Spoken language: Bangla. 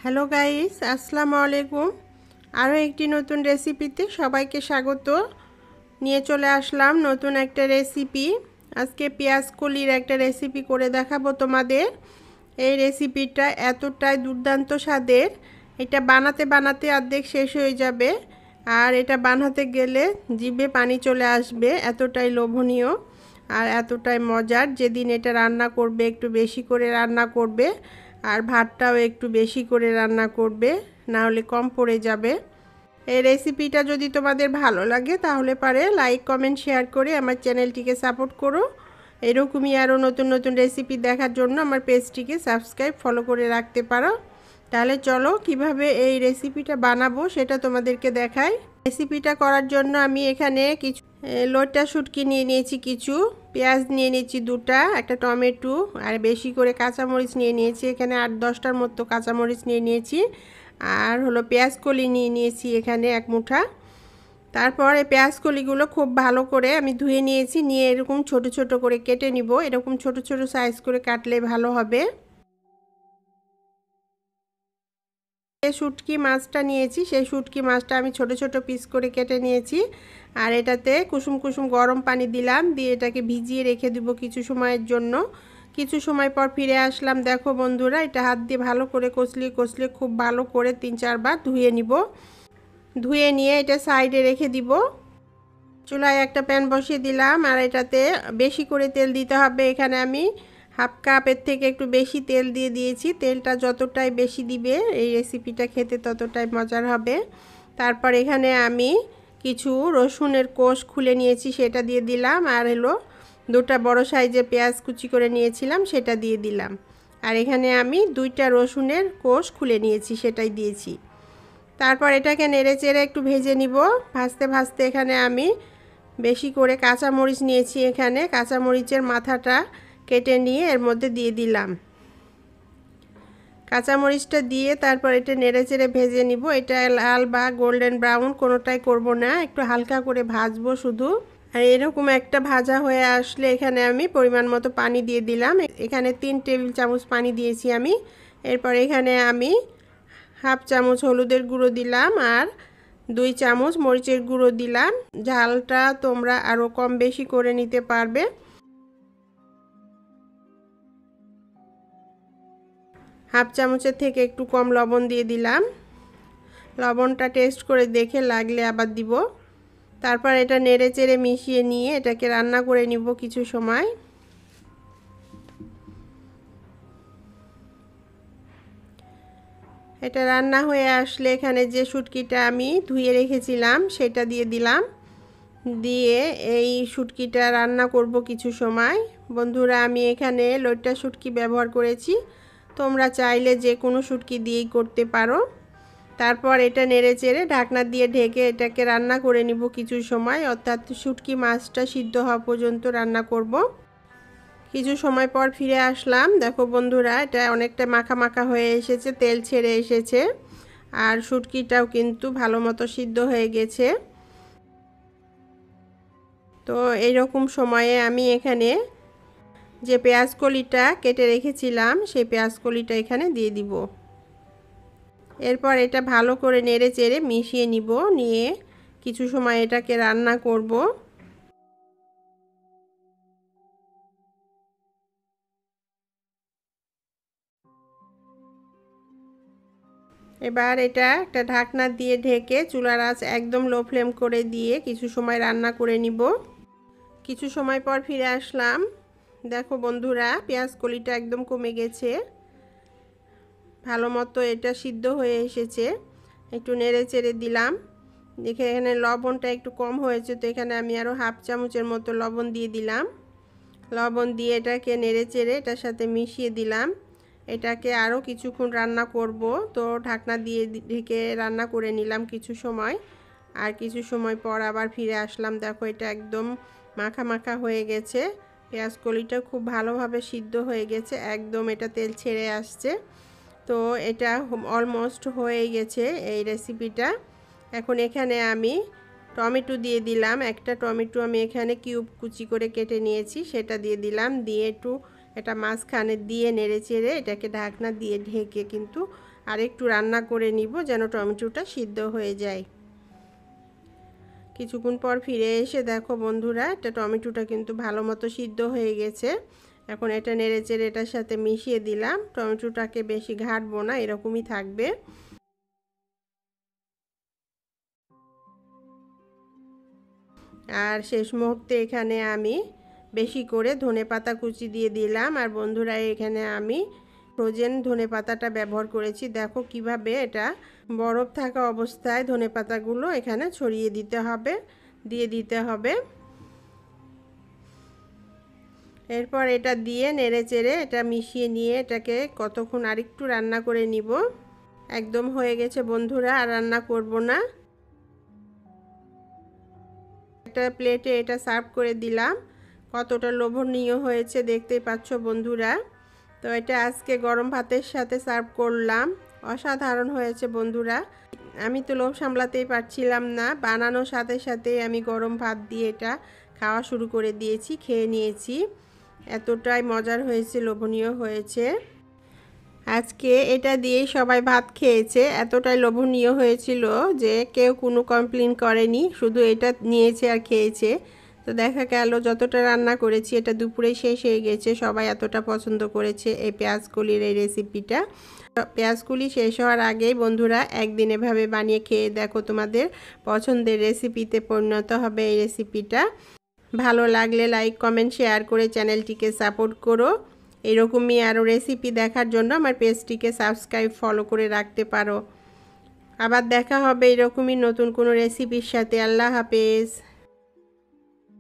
হ্যালো গাইস, আসসালামু আলাইকুম। আরও একটি নতুন রেসিপিতে সবাইকে স্বাগত। নিয়ে চলে আসলাম নতুন একটা রেসিপি। আজকে পেঁয়াজ কলির একটা রেসিপি করে দেখাবো তোমাদের। এই রেসিপিটা এতটাই দুর্দান্ত স্বাদের, এটা বানাতে বানাতে অর্ধেক শেষ হয়ে যাবে। আর এটা বানাতে গেলে জিভে পানি চলে আসবে, এতটাই লোভনীয় আর এতটাই মজার। যেদিন এটা রান্না করবে একটু বেশি করে রান্না করবে, আর ভাতটাও একটু বেশি করে রান্না করবে, না হলে কম পড়ে যাবে। এই রেসিপিটা যদি তোমাদের ভালো লাগে তাহলে পারে লাইক কমেন্ট শেয়ার করে আমার চ্যানেলটিকে সাপোর্ট করো। এরকমই আরও নতুন নতুন রেসিপি দেখার জন্য আমার পেজটিকে সাবস্ক্রাইব ফলো করে রাখতে পারো। তাহলে চলো কিভাবে এই রেসিপিটা বানাবো সেটা তোমাদেরকে দেখাই। রেসিপিটা করার জন্য আমি এখানে কিছু লইট্টা শুটকি নিয়ে নিয়েছি, কিছু পেঁয়াজ নিয়ে নিয়েছি দুটা, একটা টমেটো আর বেশি করে কাঁচামরিচ নিয়ে নিয়েছি। এখানে 8-10টার মতো কাঁচামরিচ নিয়ে নিয়েছি। আর হলো পেঁয়াজ কলি নিয়ে নিয়েছি এখানে 1 মুঠা। তারপর এই পেঁয়াজ কলিগুলো খুব ভালো করে আমি ধুয়ে নিয়েছি, নিয়ে এরকম ছোট ছোট করে কেটে নিব। এরকম ছোট ছোট সাইজ করে কাটলে ভালো হবে। শুটকি মাছটা নিয়েছি, সেই শুটকি মাছটা আমি ছোট ছোট পিস করে কেটে নিয়েছি। আর এটাতে কুসুম কুসুম গরম পানি দিলাম, দিয়ে এটাকে ভিজিয়ে রেখে দিব কিছু সময়ের জন্য। কিছু সময় পর ফিরে আসলাম। দেখো বন্ধুরা, এটা হাত দিয়ে ভালো করে কষলিয়ে কষলিয়ে খুব ভালো করে 3-4 বার ধুয়ে নিব। ধুয়ে নিয়ে এটা সাইডে রেখে দিব। চুলায় একটা প্যান বসিয়ে দিলাম, আর এটাতে বেশি করে তেল দিতে হবে। এখানে আমি হাফ কাপের থেকে একটু বেশি তেল দিয়ে দিয়েছি। তেলটা যতটাই বেশি দিবে এই রেসিপিটা খেতে ততটাই মজার হবে। তারপর এখানে আমি কিছু রসুনের কোষ খুলে নিয়েছি, সেটা দিয়ে দিলাম। আর হলো 2টা বড় সাইজের পেঁয়াজ কুচি করে নিয়েছিলাম, সেটা দিয়ে দিলাম। আর এখানে আমি 2টা রসুনের কোষ খুলে নিয়েছি, সেটাই দিয়েছি। তারপর এটাকে নেড়ে চেড়ে একটু ভেজে নিব। ভাজতে ভাজতে এখানে আমি বেশি করে কাঁচামরিচ নিয়েছি। এখানে কাঁচামরিচের মাথাটা কেটে নিয়ে এর মধ্যে দিয়ে দিলাম। কাঁচামরিচটা দিয়ে তারপর এটা নেড়ে চেড়ে ভেজে নিব। এটা লাল বা গোল্ডেন ব্রাউন কোনোটাই করব না, একটু হালকা করে ভাজবো শুধু। আর এরকম একটা ভাজা হয়ে আসলে এখানে আমি পরিমাণ মতো পানি দিয়ে দিলাম। এখানে 3 টেবিল চামচ পানি দিয়েছি আমি। এরপর এখানে আমি হাফ চামচ হলুদের গুঁড়ো দিলাম, আর 2 চামচ মরিচের গুঁড়ো দিলাম। ঝালটা তোমরা আরও কম বেশি করে নিতে পারবে। হাফ চামচের থেকে একটু কম লবণ দিয়ে দিলাম। লবণটা টেস্ট করে দেখে লাগলে আবার দিব। তারপর এটা নেড়ে চেড়ে মিশিয়ে নিয়ে এটাকে রান্না করে নিব কিছু সময়। এটা রান্না হয়ে আসলে এখানে যে শুটকিটা আমি ধুয়ে রেখেছিলাম সেটা দিয়ে দিলাম। দিয়ে এই শুটকিটা রান্না করব কিছু সময়। বন্ধুরা, আমি এখানে লইট্টা শুটকি ব্যবহার করেছি, তোমরা চাইলে যে কোনো শুটকি দিয়েই করতে পারো। তারপর এটা নেড়ে চেড়ে ঢাকনা দিয়ে ঢেকে এটাকে রান্না করে নিব কিছু সময়, অর্থাৎ শুটকি মাছটা সিদ্ধ হওয়া পর্যন্ত রান্না করব। কিছু সময় পর ফিরে আসলাম। দেখো বন্ধুরা, এটা অনেকটা মাখা মাখা হয়ে এসেছে, তেল ছেড়ে এসেছে, আর শুটকিটাও কিন্তু ভালো মতো সিদ্ধ হয়ে গেছে। তো এইরকম সময়ে আমি এখানে যে পেঁয়াজ কলিটা কেটে রেখেছিলাম সেই পেঁয়াজ কলিটা এখানে দিয়ে দিব। এরপর এটা ভালো করে নেড়ে চেড়ে মিশিয়ে নিব, নিয়ে কিছু সময় এটাকে রান্না করব। এবার এটা একটা ঢাকনা দিয়ে ঢেকে চুলার আঁচ একদম লো ফ্লেম করে দিয়ে কিছু সময় রান্না করে নিব। কিছু সময় পর ফিরে আসলাম। দেখো বন্ধুরা, পেঁয়াজ কলিটা একদম কমে গেছে, ভালো মতো এটা সিদ্ধ হয়ে এসেছে। একটু নেড়ে চেড়ে দিলাম। দেখে এখানে লবণটা একটু কম হয়েছে, তো এখানে আমি আরও হাফ চামচের মতো লবণ দিয়ে দিলাম। লবণ দিয়ে এটাকে নেড়ে চেড়ে এটার সাথে মিশিয়ে দিলাম। এটাকে আরও কিছুক্ষণ রান্না করব। তো ঢাকনা দিয়ে ঢেকে রান্না করে নিলাম কিছু সময়। আর কিছু সময় পর আবার ফিরে আসলাম। দেখো এটা একদম মাখা মাখা হয়ে গেছে। পেঁয়াজ কলিটা খুব ভালোভাবে সিদ্ধ হয়ে গেছে, একদম এটা তেল ছেড়ে আসছে। তো এটা অলমোস্ট হয়ে গেছে এই রেসিপিটা। এখন এখানে আমি টমেটো দিয়ে দিলাম। একটা টমেটো আমি এখানে কিউব কুচি করে কেটে নিয়েছি, সেটা দিয়ে দিলাম। দিয়ে একটু এটা মাঝখানে দিয়ে নেড়ে চেড়ে এটাকে ঢাকনা দিয়ে ঢেকে কিন্তু আর একটু রান্না করে নিব যেন টমেটোটা সিদ্ধ হয়ে যায়। কিছুক্ষণ পর ফিরে এসে দেখো বন্ধুরা, এটা টমেটোটা কিন্তু ভালো মতো সিদ্ধ হয়ে গেছে। এখন এটা নেড়েচেড়ে এটার সাথে মিশিয়ে দিলাম। টমেটোটাকে বেশি ঘাটবো না, এরকমই থাকবে। আর শেষ মুহূর্তে এখানে আমি বেশি করে ধনেপাতা কুচি দিয়ে দিলাম। আর বন্ধুরা, এখানে আমি ফ্রোজেন ধনেপাতাটা ব্যবহার করেছি। দেখো কিভাবে এটা বরফ থাকা অবস্থায় ধনেপাতাগুলো এখানে ছড়িয়ে দিতে হবে, দিয়ে দিতে হবে। এরপর এটা দিয়ে নেড়েচেড়ে এটা মিশিয়ে নিয়ে এটাকে কতক্ষণ আরেকটু রান্না করে নিব। একদম হয়ে গেছে বন্ধুরা, আর রান্না করব না। একটা প্লেটে এটা সার্ভ করে দিলাম। কতটা লোভনীয় হয়েছে দেখতেই পাচ্ছ বন্ধুরা। তো এটা আজকে গরম ভাতের সাথে সার্ভ করলাম। অসাধারণ হয়েছে বন্ধুরা। আমি তো লোভ সামলাতেই পারছিলাম না, বানানোর সাথে সাথেই আমি গরম ভাত দিয়ে এটা খাওয়া শুরু করে দিয়েছি, খেয়ে নিয়েছি। এতটাই মজার হয়েছে, লোভনীয় হয়েছে। আজকে এটা দিয়েই সবাই ভাত খেয়েছে। এতটাই লোভনীয় হয়েছিল যে কেউ কোনো কমপ্লেন করেনি, শুধু এটা নিয়েছে আর খেয়েছে। তো দেখা গেল যতটা রান্না করেছি এটা দুপুরে শেষ হয়ে গেছে। সবাই এতটা পছন্দ করেছে এই পেঁয়াজকলির এই রেসিপিটা। পেঁয়াজকলি শেষ হওয়ার আগেই বন্ধুরা একদিন এভাবে বানিয়ে খেয়ে দেখো, তোমাদের পছন্দের রেসিপিতে পরিণত হবে এই রেসিপিটা। ভালো লাগলে লাইক, কমেন্ট, শেয়ার করে চ্যানেলটিকে সাপোর্ট করো। এরকমই আরও রেসিপি দেখার জন্য আমার পেজটিকে সাবস্ক্রাইব, ফলো করে রাখতে পারো। আবার দেখা হবে এরকমই নতুন কোনো রেসিপির সাথে। আল্লাহ হাফেজ।